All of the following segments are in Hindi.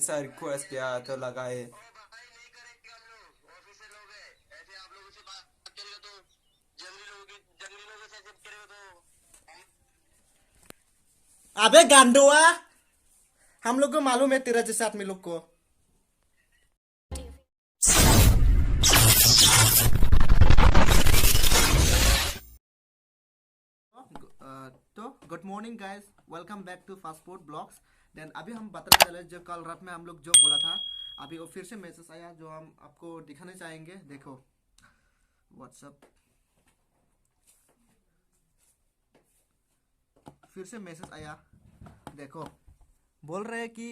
ऐसा रिक्वेस्ट किया तो लगाए। ओ भाई नहीं करेंगे हम लोग, ऑफिसर लोग हैं ऐसे। आप लोगों से बात करेंगे तो जंगली लोगों से जब करेंगे तो अबे गांडुआ, हम लोग को मालूम है तेरा जैसे आदमी लोग को। तो good morning guys, welcome back to fast food blogs. Then अभी हम बताने चले जो कल रात में हम लोग जो बोला था, अभी वो फिर से मैसेज आया जो हम आपको दिखाने चाहेंगे। देखो व्हाट्सअप फिर से मैसेज आया, देखो बोल रहे हैं कि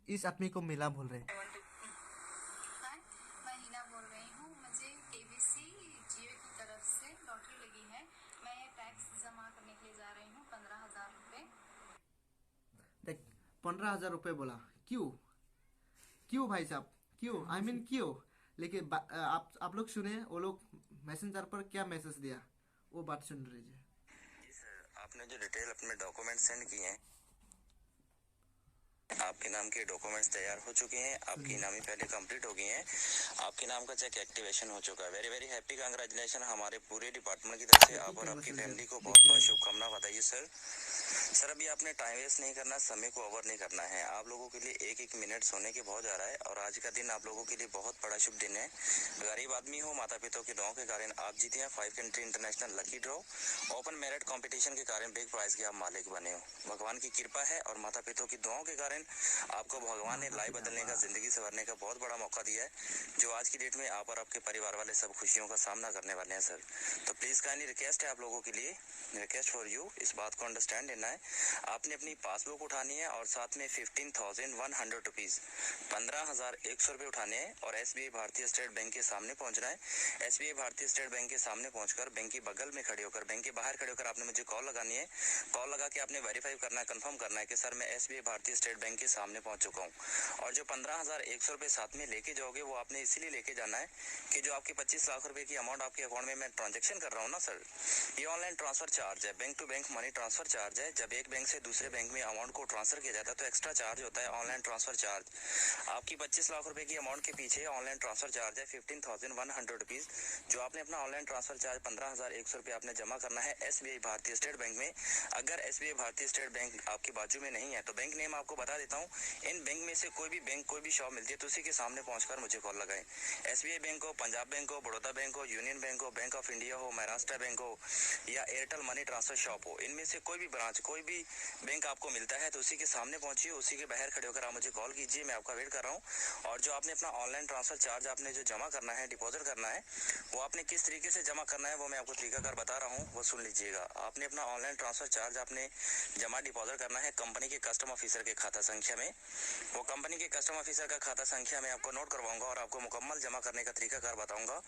इस आदमी को मिला, बोल रहे हैं। हाय, मैं हीना बोल रही हूँ। मुझे केबीसी जियो की तरफ से लॉटरी लगी है। मैं ये टैक्स जमा करने के लिए जा रही हूँ, 15,000 रुपये। देख, 15,000 रुपये बोला। क्यों क्यों भाई साहब, क्यों? आई मीन क्यों? लेकिन आप लोग सुने वो लोग मैसेंजर पर क्या मैसेज दिया, वो बात सुन लीजिए। आपने जो डिटेल अपने डॉक्यूमेंट सेंड किए हैं, आपके नाम के डॉक्यूमेंट्स तैयार हो चुके हैं, आपकी नामी पहले कंप्लीट हो गई हैं, आपके नाम का चेक एक्टिवेशन हो चुका है। वेरी वेरी हैप्पी, कांग्रेचुलेशन हमारे पूरे डिपार्टमेंट की तरफ से आप और आपकी फैमिली को बहुत बहुत शुभकामना बताइए सर। सर अभी आपने टाइम वेस्ट नहीं करना, समय को ओवर नहीं करना है। आप लोगों के लिए एक एक मिनट सोने के बहुत जा रहा है और आज का दिन आप लोगों के लिए बहुत बड़ा शुभ दिन है। गरीब आदमी हो, माता पिता की दुआओं के कारण आप जीते हैं 5 country international lucky draw open merit competition के कारण बिग प्राइज के आप मालिक बने हो। भगवान की कृपा है और माता पिता की दुआओं के कारण आपको भगवान ने लाइफ बदलने का, जिंदगी संवरने का बहुत बड़ा मौका दिया है, जो आज की डेट में आप और आपके परिवार वाले सब खुशियों का सामना करने वाले हैं सर। तो प्लीज काइंडली रिक्वेस्ट है आप लोगों के लिए, रिक्वेस्ट फॉर यू, इस बात को अंडरस्टैंड लेना है। आपने अपनी पासबुक उठानी है और साथ में 15,100 रुपीज, 15,100 रुपए उठाने हैं और SBI भारतीय स्टेट बैंक के सामने पहुंचना है। SBI भारतीय स्टेट बैंक के सामने पहुंचकर बैंक के बगल में खड़े होकर, बैंक के बाहर खड़े होकर आपने मुझे कॉल लगानी है। कॉल लगा के आपने वेरीफाई करना है, कंफर्म करना है कि सर मैं SBI भारतीय स्टेट बैंक के सामने पहुंच चुका हूं। और जो 15,100 रुपए साथ में लेके जाओगे वो आपने इसीलिए लेके जाना है कि जो आपकी 25 लाख रुपए की अमाउंट आपके अकाउंट में मैं ट्रांजेक्शन कर रहा हूँ ना सर, ये ऑनलाइन ट्रांसफर चार्ज है, bank to bank money transfer charge है। जब एक बैंक से दूसरे बैंक में अमाउंट को ट्रांसफर किया जाता है तो एक्स्ट्रा चार्ज होता है ऑनलाइन ट्रांसफर चार्ज। आपकी 25 लाख रुपए की अमाउंट के पीछे ऑनलाइन ट्रांसफर चार्ज है 15,100 रुपीज, जो आपने अपना ऑनलाइन ट्रांसफर चार्ज 15,100 रुपए आपने जमा करना है SBI भारतीय स्टेट बैंक में। अगर SBI भारतीय स्टेट बैंक आपके बाजू में नहीं है तो बैंक नेम आपको बता देता हूँ, इन बैंक में से कोई भी बैंक, कोई भी शॉप मिलती है तो उसी के सामने पहुंचकर मुझे कॉल लगाएं। SBI बैंक हो, पंजाब बैंक हो, बड़ौदा बैंक हो, यूनियन बैंक हो, बैंक ऑफ इंडिया हो, महाराष्ट्र बैंक हो या एयरटेल मनी ट्रांसफर शॉप हो, इनमें से कोई भी ब्रांच, कोई भी बैंक आपको मिलता है तो उसी के सामने पहुंचिए, उसी के बाहर खड़े होकर आप मुझे कॉल कीजिए, मैं आपका वेट कर रहा हूँ। और जो आपने अपना ऑनलाइन ट्रांसफर चार्ज आपने जो जमा करना है, डिपॉजिट करना है, वो आपने किस तरीके से जमा करना है वो मैं आपको तरीकाकार बता रहा हूँ, वो सुन लीजिएगा। आपने अपना ऑनलाइन ट्रांसफर चार्ज आपने जमा डिपॉजिट करना है कंपनी के कस्टम ऑफिसर के खाता संख्या में। वो कंपनी के कस्टम ऑफिसर का खाता संख्या मैं आपको नोट करवाऊंगा और आपको मुकम्मल जमा करने का तरीकाकार बताऊंगा।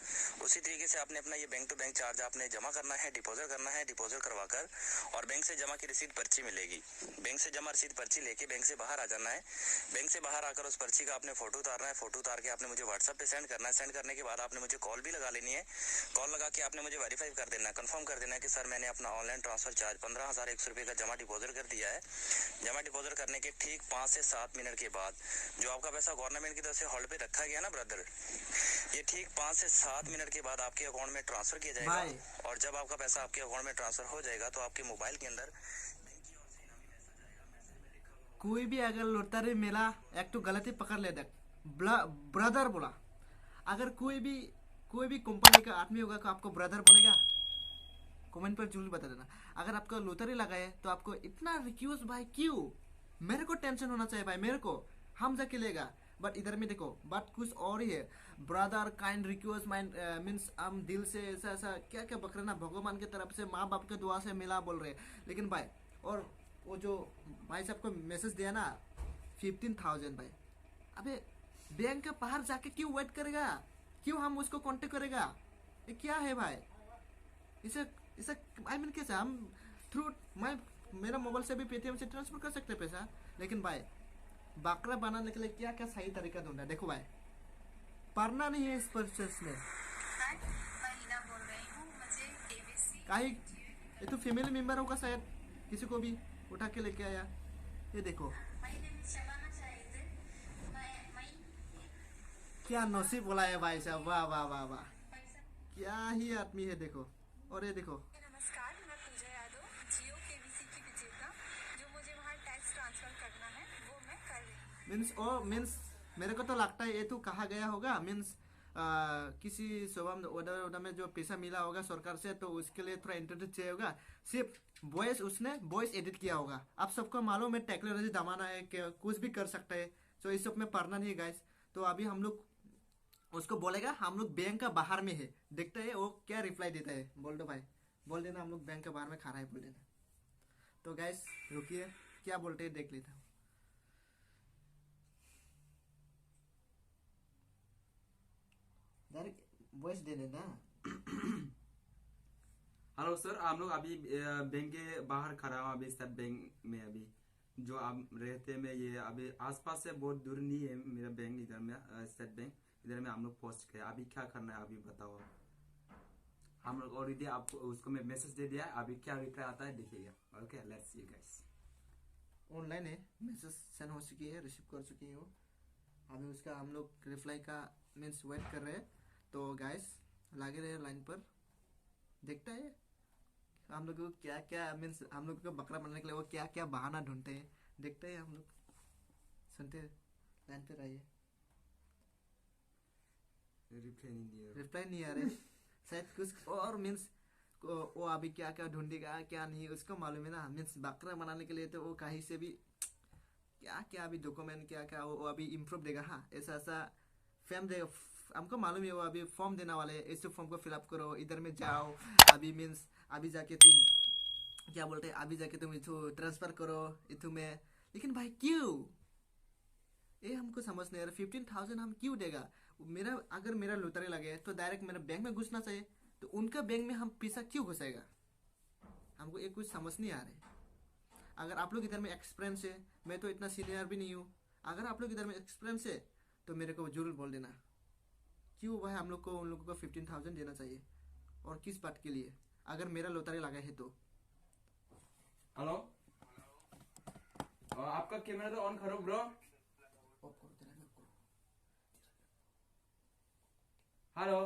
उसी तरीके से आपने अपना ये बैंक टू बैंक चार्ज आपने जमा करना है, डिपॉजिट करना है, डिपॉजिट करवाकर और बैंक से जमा की रसीद पर्ची मिलेगी, बैंक से जमा रसीद पर्ची लेके बैंक से बाहर आ जाना है। बैंक से बाहर आकर उस पर्ची का आपने फोटो उतारना है, फोटो उतार के आपने मुझे व्हाट्सएप पे सेंड करना है। सेंड करने के बाद आपने मुझे कॉल भी लगा लेनी है, कॉल लगा के आपने मुझे वेरीफाई कर देना है, कंफर्म कर देना है कि सर मैंने अपना ऑनलाइन ट्रांसफर चार्ज 15,100 रुपए का जमा डिपॉजिट कर दिया है। जमा डिपॉजिट करने के ठीक 5 से 7 मिनट के बाद जो आपका पैसा गवर्नमेंट की तरफ से होल्ड पे रखा गया ना ब्रदर, ये ठीक 5 से 7 मिनट के बाद आपके अकाउंट में ट्रांसफर किया जाएगा। और जब आपका पैसा आपके अकाउंट में ट्रांसफर हो जाएगा तो आपके मोबाइल के अंदर कोई भी अगर लोटारी मिला, एक तो गलती पकड़ ले, देख ब्रदर बोला। अगर कोई भी कंपनी का आदमी होगा तो आपको ब्रदर बोलेगा? कमेंट पर जरूर बता देना। अगर आपको लोटरी लगा है तो आपको इतना रिक्यूज भाई क्यों? मेरे को टेंशन होना चाहिए भाई, मेरे को हम जाके लेगा। बट इधर में देखो बात कुछ और ही है। Brother kind request mind means हम दिल से ऐसा ऐसा क्या क्या बक रहे ना, भगवान की तरफ से, माँ बाप के दुआ से मिला बोल रहे। लेकिन भाई और वो जो भाई साहब को मैसेज दिया ना 15,000 भाई, अबे बैंक के बाहर जाके क्यों वेट करेगा? क्यों हम उसको कांटेक्ट करेगा? ये क्या है भाई? इसे इसे आई मीन कैसे हम थ्रू मैं मेरा मोबाइल से भी पेटीएम से ट्रांसफर कर सकते हैं पैसा। लेकिन भाई बाकरा बनाने के लिए क्या क्या सही तरीका ढूंढा है। देखो भाई पढ़ना नहीं है इस प्रोसेस में। हाय, मैं हीना बोल रही हूँ। मुझे केबीसी काहे ये तो फैमिली मेंबर होगा शायद, किसी को भी उठा के लेके आया। ये देखो My name is Shabana Shahid. मैं क्या नसीब बोला है भाई साहब, वाह वाह वाह वाह, क्या ही आदमी है देखो। और ये देखो, नमस्कार, मैं पूजा यादव, जियो केबीसी की विजेता। जो मुझे वहाँ टैक्स ट्रांसफर करना है वो मैं कर रही हूँ। मीन्स मेरे को तो लगता है ये तो कहा गया होगा, मीन्स किसी शुभम ऑर्डर में जो पैसा मिला होगा सरकार से, तो उसके लिए थोड़ा इंटरनेट चाहिए होगा। सिर्फ वॉइस, उसने वॉइस एडिट किया होगा। आप सबको मालूम है टेक्नोलॉजी जमाना है कि कुछ भी कर सकता है, तो इस सब में पढ़ना नहीं है गाइस। तो अभी हम लोग उसको बोलेगा हम लोग बैंक का बाहर में है, देखते हैं वो क्या रिप्लाई देता है। बोल दो भाई, बोल देना हम लोग बैंक के बाहर में खा रहा है, बोल देना। तो गाइस रुकिए, क्या बोलते हैं देख लेता हूँ। डायरेक्ट वॉइस दे देना। हेलो सर, हम लोग अभी बैंक के बाहर खड़ा हूँ, अभी स्टेट बैंक में। अभी जो आप रहते में ये अभी आसपास से बहुत दूर नहीं है मेरा बैंक, इधर में स्टेट बैंक, इधर में हम लोग पहुंच गए। अभी क्या करना है अभी बताओ। हम लोग ऑलरेडी आपको उसको मैं मैसेज दे दिया है, अभी क्या रिप्लाई आता है देखिएगा। Okay, let's see guys. Online है, मैसेज सेंड हो चुकी है, रिसीव कर चुकी हूँ। अभी उसका हम लोग रिप्लाई का मीन्स वेट कर रहे हैं। तो गाइस लगे रहे लाइन पर, देखता है हम लोग को क्या क्या मीन्स हम लोग को बकरा बनाने के लिए वो क्या क्या बहाना ढूंढते हैं, देखते हैं हम लोग। सुनते हैं, लाइन पे रहिए। रिप्लाई नहीं आ रहे शायद कुछ और मीन्स वो अभी क्या क्या ढूंढेगा क्या नहीं उसको मालूम है ना। मीन्स बकरा बनाने के लिए तो वो कहीं से भी क्या क्या अभी डॉक्यूमेंट क्या क्या वो अभी इम्प्रूव देगा। हाँ, ऐसा ऐसा फॉर्म देगा, हमको मालूम है वो अभी फॉर्म देने वाले। इस फॉर्म को फिलअप करो, इधर में जाओ, अभी मीन्स अभी जाके तुम क्या बोलते हैं, अभी जाके तुम इथु ट्रांसफर करो इथु में। लेकिन भाई क्यों, ये हमको समझ नहीं आ रहा। 15,000 हम क्यों देगा। मेरा अगर मेरा लॉटरी लगे तो डायरेक्ट मेरा बैंक में घुसना चाहिए, तो उनका बैंक में हम पैसा क्यों घुसाएगा। हमको ये कुछ समझ नहीं आ रहा है। अगर आप लोग इधर में एक्सपीरियंस है, मैं तो इतना सीनियर भी नहीं हूँ, अगर आप लोग इधर में एक्सपीरियंस है तो मेरे को जरूर बोल देना क्यों भाई हम लोग को उन लोगों को 15,000 देना चाहिए और किस बात के लिए, अगर मेरा लॉटरी लगा है तो। हेलो, आपका कैमरा तो ऑन करो ब्रो। हेलो,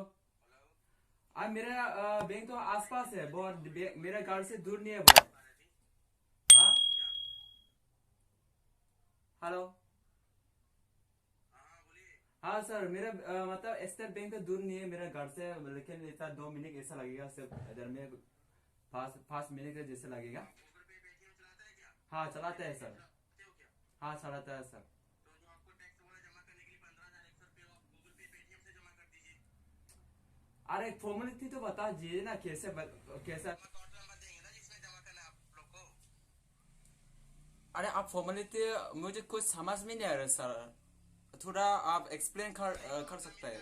अब मेरा बैंक तो आसपास है बहुत, मेरा घर से दूर नहीं है बहुत। हाँ, हेलो, हाँ सर, मेरा मतलब स्टेट बैंक तो दूर नहीं है मेरा घर से, लेकिन ऐसा 2 मिनट ऐसा लगेगा सिर्फ, इधर में 5 मिनट जैसे लगेगा। हाँ चलाते हैं सर, हाँ चलाता है सर। अरे फॉर्मेलिटी तो बता दीजिए ना, कैसा। अरे आप फॉर्मेलिटी मुझे कुछ समझ में नहीं आ रहा सर, थोड़ा आप एक्सप्लेन कर सकते हैं।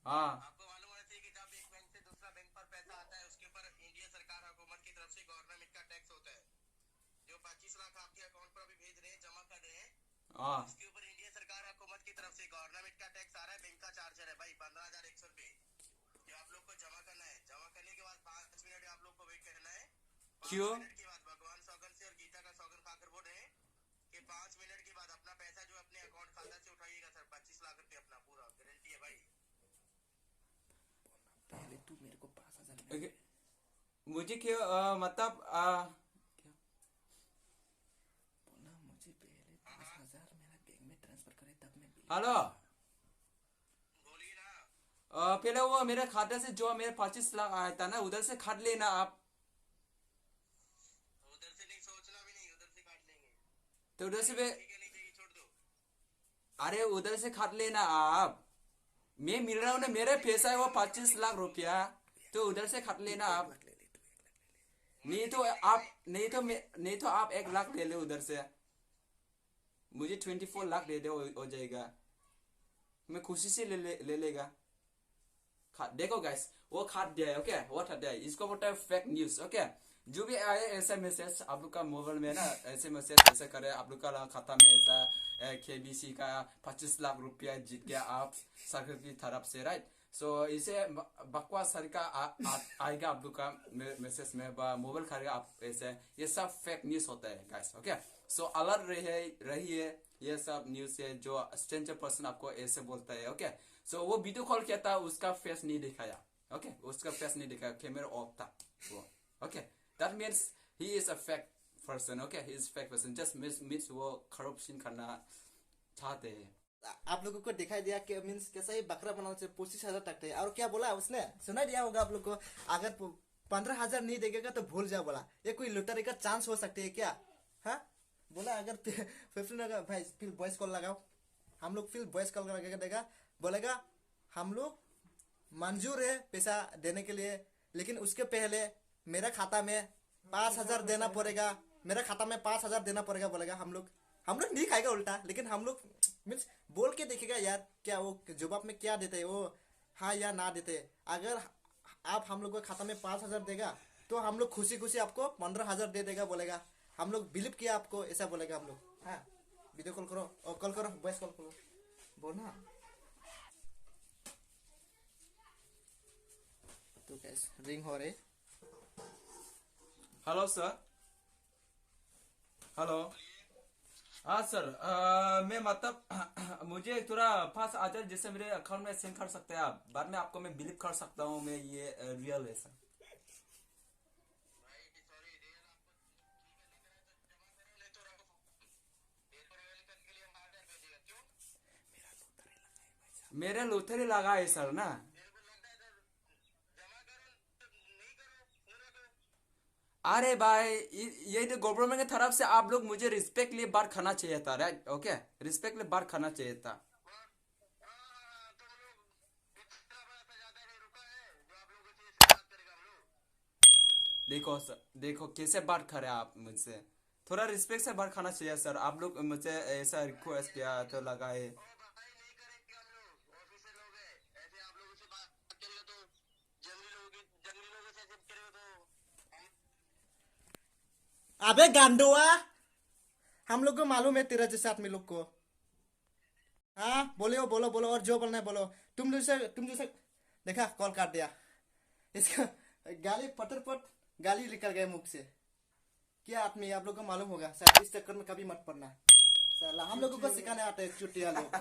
हाँ, आपको मालूम होना चाहिए कि जब एक बैंक से दूसरा बैंक पर पैसा आता है उसके ऊपर इंडिया सरकार हुकूमत की तरफ से गवर्नमेंट का टैक्स होता है। जो 25 लाख आपके अकाउंट पर अभी भेज रहे हैं, जमा कर रहे हैं, हाँ, इसके ऊपर इंडिया सरकार हुकूमत की तरफ से गवर्नमेंट का टैक्स आ रहा है। बैंक का चार्जर है भाई 15,100 रुपए, जो आप लोग को जमा करना है। जमा करने के बाद 5 मिनट आप लोग को वेट करना है। 5 क्यों। मिनट के बाद भगवान सौगन से और गीता का सौगन खाकर बोल रहे हैं कि 5 मिनट के बाद अपना पैसा जो अपने अकाउंट खाता से उठाइएगा सर, 25 लाख रुपए अपना पूरा गारंटी है भाई। पहले तू मेरे को 5,000 मुझे क्यों मतलब क्या बोला, मुझे पहले 5,000 मेरा बैंक में ट्रांसफर करे तब मैं हेलो, बोलिए ना। पहले वो मेरे खाते से जो मेरे 25 लाख आया था ना, उधर से काट लेना आप। उधर से नहीं, सोचना भी नहीं, उधर से काट लेंगे। तो उधर से ठीक है, नहीं चाहिए, छोड़ दो। अरे उधर से काट लेना आप। मैं मिल रहा हूँ ना, मेरे पैसा है वो 25 लाख रुपया, तो उधर से काट लेना आप। नहीं तो आप 1 लाख ले लो उधर से, मुझे 24 लाख दे दो, हो जाएगा। मैं खुशी से ले लेगा। देखो गाइस, वो खाट दिया है। ओके, वो खाट दिया है, इसको बोलता है फेक न्यूज। ओके, जो भी आए ऐसा मैसेज आप लोग का मोबाइल में ना, ऐसे मैसेज ऐसा करे आप लोग का खाता में ऐसा केबीसी का 25 लाख रुपया जीत गया आप सरकार की तरफ से, राइट। सो इसे बकवास तरीका आएगा आप लोग का मैसेज में, मोबाइल खरीदेगा आप ऐसे, ये सब फेक न्यूज होता है गाइस। ओके, सो अलर्ट रहिए, ये सब न्यूज है जो स्ट्रेंजर पर्सन आपको ऐसे बोलता है। ओके सो वो वीडियो कॉल किया था, उसका फेस नहीं दिखाया। ओके उसका फेस नहीं दिखाया, कैमरा ऑफ था वो। Okay that means he is a fake person. Okay he is fake person, just means वो करप्शन करना चाहते हैं। आप लोगों को दिखाई दिया कि मीन्स कैसा ही बकरा बनाने से 25,000 तक थे। और क्या बोला उसने, सुना दिया होगा आप लोग को, अगर 15,000 नहीं देगा तो भूल जाओ बोला। ये कोई लुटारी का चांस हो सकती है क्या? हाँ बोला अगर 15 भाई फिर वॉइस कॉल लगाओ, हम लोग फिर वॉइस कॉल लगा देगा, बोलेगा हम लोग मंजूर है पैसा देने के लिए, लेकिन उसके पहले मेरा खाता में 5,000 देना पड़ेगा, मेरा खाता में 5,000 देना पड़ेगा बोलेगा। हम लोग नहीं खाएगा उल्टा, लेकिन हम लोग मीन्स बोल के देखेगा यार क्या वो जवाब में क्या देते हैं वो, हाँ या ना देते। अगर आप हम लोग को खाता में 5,000 देगा तो हम लोग खुशी खुशी आपको 15,000 दे देगा बोलेगा। हम लोग बिलीव किया आपको, ऐसा बोलेगा हम लोग। हाँ वीडियो कॉल करो और कॉल करो, वॉइस कॉल करो, बोलना। तो कैसे रिंग हो रहे। Hello sir, hello. हाँ सर, मैं मतलब मुझे थोड़ा पास आ जाए जिससे मेरे अकाउंट में सेंड कर सकते हैं आप, बाद में आपको मैं बिलीव कर सकता हूँ मैं ये रियल है सर। मेरे लूथर ही लगा है सर ना। अरे भाई ये तो गवर्नमेंट की तरफ से आप लोग मुझे रिस्पेक्ट लिए बात करना चाहिए था, राइट? ओके रिस्पेक्ट लिए बात करना चाहिए था। देखो सर, देखो कैसे बात करे आप मुझसे, थोड़ा रिस्पेक्ट से बात करना चाहिए सर। आप लोग मुझे ऐसा रिक्वेस्ट किया तो लगाए। अबे गांडुआ, हम लोग को मालूम है तेरा जैसे आदमी लोग को। हाँ बोलो बोलो बोलो, और जो बोलना है बोलो। तुम जैसे देखा कॉल काट दिया इसका, गाली पटर पट गाली निकल गए मुख से। क्या आदमी आप लोग को मालूम होगा, शायद इस चक्कर में कभी मत पड़ना। साला हम लोगों को सिखाने आते हैं चुटिया लोग।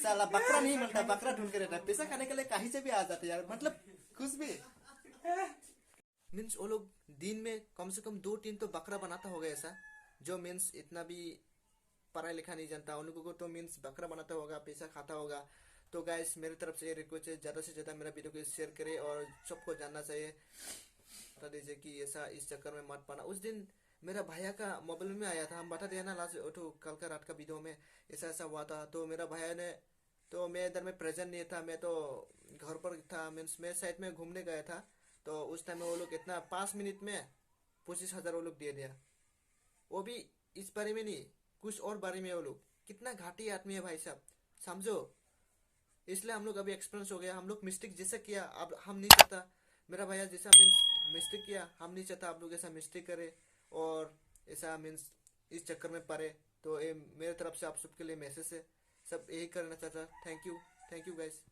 साला बकरा नहीं मिलता, बकरा ढूंढ के रहता है, पैसा खाने के लिए कहीं से भी आ जाते यार, मतलब कुछ भी। मीन्स वो लोग दिन में कम से कम 2-3 तो बकरा बनाता होगा ऐसा, जो मीन्स इतना भी पढ़ाई लिखा नहीं जानता उन लोगों को, तो मीन्स बकरा बनाता होगा, पैसा खाता होगा। तो गाइस मेरी तरफ से ये रिक्वेस्ट है, ज़्यादा से ज़्यादा मेरा वीडियो को शेयर करें और सबको जानना चाहिए। बता दीजिए कि ऐसा इस चक्कर में मत पाना। उस दिन मेरा भैया का मोबाइल में आया था, हम बता दिया ना लास्ट तो कल का रात का वीडियो में ऐसा ऐसा हुआ था। तो मेरा भैया ने, तो मैं इधर में प्रेजेंट नहीं था, मैं तो घर पर था, मीन्स मैं साइड में घूमने गया था। तो उस टाइम में वो लोग इतना 5 मिनट में 25,000 वो लोग दे दिया। वो भी इस बारे में नहीं, कुछ और बारे में। वो लोग कितना घाटी आदमी है भाई साहब, समझो। इसलिए हम लोग अभी एक्सपीरियंस हो गया, हम लोग मिस्टेक जैसा किया अब हम नहीं चाहता, मेरा भैया जैसा मीन्स मिस्टेक किया हम नहीं चाहता आप लोग ऐसा मिस्टेक करे और ऐसा मीन्स इस चक्कर में पड़े। तो ये मेरे तरफ से आप सबके लिए मैसेज है, सब यही करना चाहता। Thank you guys.